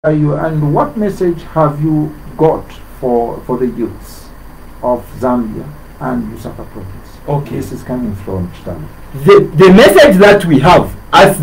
Are you, and what message have you got for the youths of Zambia and Lusaka province? Okay. This is coming from Chitama. The message that we have as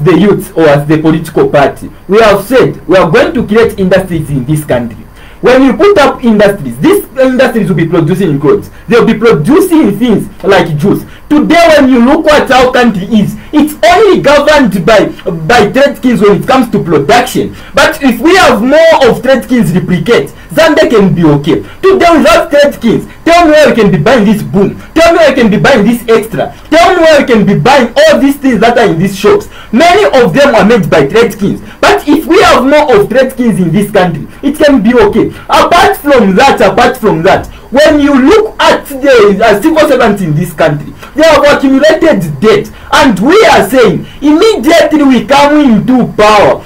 the youth or as the political party, we have said we are going to create industries in this country. When you put up industries, these industries will be producing clothes. They'll be producing things like juice. Today, when you look at our country is, it's only governed by trade skills when it comes to production. But if we have more of trade skills replicate, Zambia can be okay. Today, without trade skills, tell me where you can be buying this boom. Tell me where you can be buying this extra. Tell me where you can be buying all these things that are in these shops. Many of them are made by trade skills. But if we have more of trade skills in this country, it can be okay. Apart from that, when you look at the civil servants in this country, they have accumulated debt, and we are saying immediately we come into power,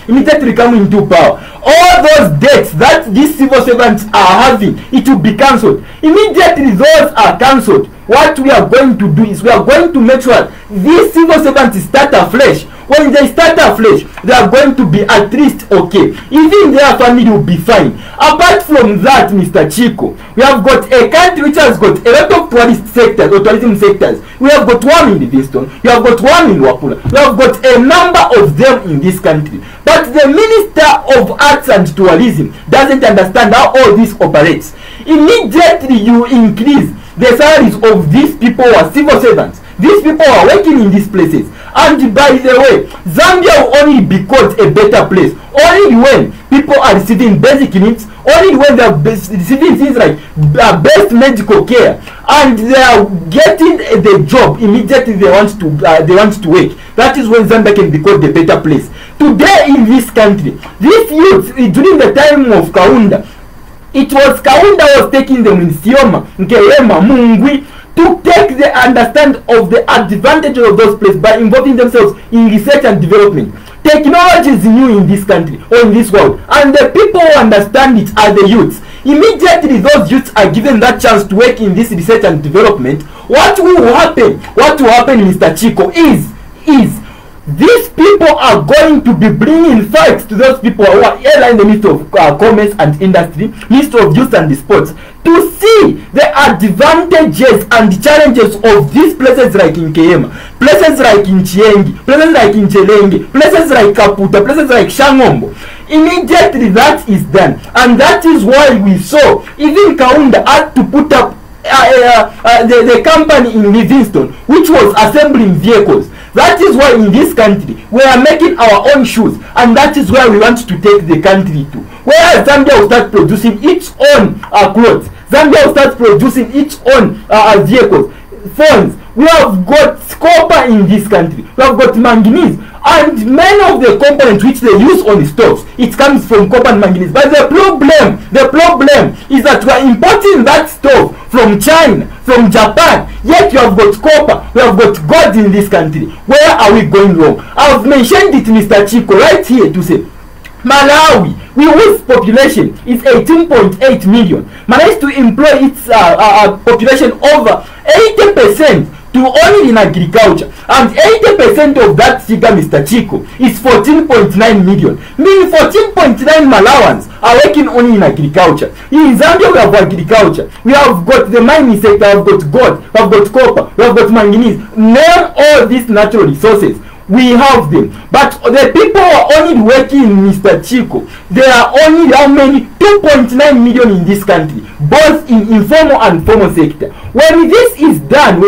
all those debts that these civil servants are having, it will be cancelled. Immediately those are cancelled. What we are going to do is we are going to make sure these civil servants start afresh. When they start afresh, they are going to be at least okay. Even their family will be fine. Apart from that, Mr. Chico, we have got a country which has got a lot of tourist sectors or tourism sectors. We have got one in Livingston, we have got one in Wapula, we have got a number of them in this country. But the Minister of Arts and Tourism doesn't understand how all this operates. Immediately you increase the salaries of these people who are civil servants. These people are working in these places. And by the way, Zambia will only be called a better place only when people are receiving basic needs, only when they are receiving things like best medical care, and they are getting the job immediately they want to work. That is when Zambia can be called a better place. Today in this country, these youths during the time of Kaunda, it was Kaunda was taking them in Sioma, Nkeyema, Mungwi, to take the understand of the advantages of those places by involving themselves in research and development. Technology is new in this country or in this world, and the people who understand it are the youths. Immediately those youths are given that chance to work in this research and development. What will happen, Mr. Chico, is these people are going to be bringing facts to those people who are either in the Ministry of Commerce and Industry, Ministry of Youth and Sports, to see the advantages and challenges of these places like in Keyema, places like in Chiengi, places like in Chelenge, places like Kaputa, places like Shangombo. Immediately that is done, and that is why we saw even Kaunda had to put up the company in Livingston which was assembling vehicles. That is why in this country we are making our own shoes, and that is where we want to take the country to. Where Zambia will start producing its own clothes. Zambia will start producing its own vehicles, phones. We have got copper in this country. We have got manganese, and many of the components which they use on the stoves, it comes from copper and manganese. But the problem is that we are importing that stove from China, from Japan. Yet you have got copper, we have got gold in this country. Where are we going wrong? I have mentioned it, Mr. Chico, right here to say Malawi, whose population is 18.8 million, managed to employ its population over 80% to only in agriculture, and 80% of that figure, Mr. Chico, is 14.9 million. Meaning 14.9 Malawans are working only in agriculture. In Zambia we have agriculture, we have got the mining sector, we have got gold, we have got copper, we have got manganese. Name all these natural resources, we have them. But the people who are only working, Mr. Chico, there are only how many? 2.9 million in this country, both in informal and formal sector. When this is done,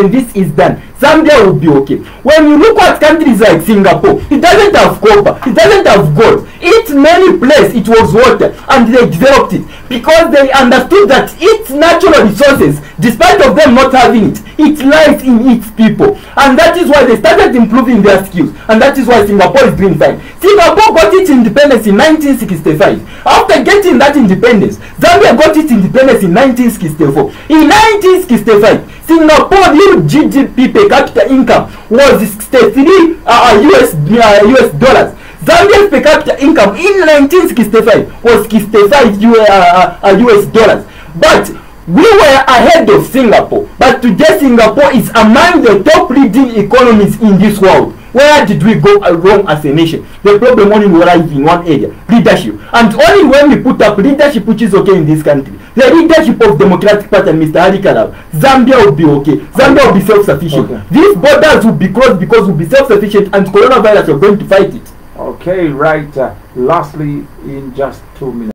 Zambia will be okay. When you look at countries like Singapore, it doesn't have copper, it doesn't have gold. Its many places it was water, and they developed it because they understood that its natural resources, despite of them not having it, it lies in its people, and that is why they started improving their skills, and that is why Singapore is doing fine. Singapore got its independence in 1965. After getting that independence, Zambia got its independence in 1964. In 1965, Singapore real GDP per capita income was 63 US dollars. Zambia's per capita income in 1965 was 65 US dollars. But We were ahead of Singapore, but today Singapore is among the top leading economies in this world. Where did we go wrong as a nation? The problem only lies in one area: leadership. And only when we put up leadership which is okay in this country, the leadership of Democratic Party and Mr. Harikala, Zambia will be okay. Zambia will be self-sufficient. Okay. These borders will be closed because we'll be self-sufficient, and coronavirus are going to fight it. Okay, right. Lastly, in just 2 minutes.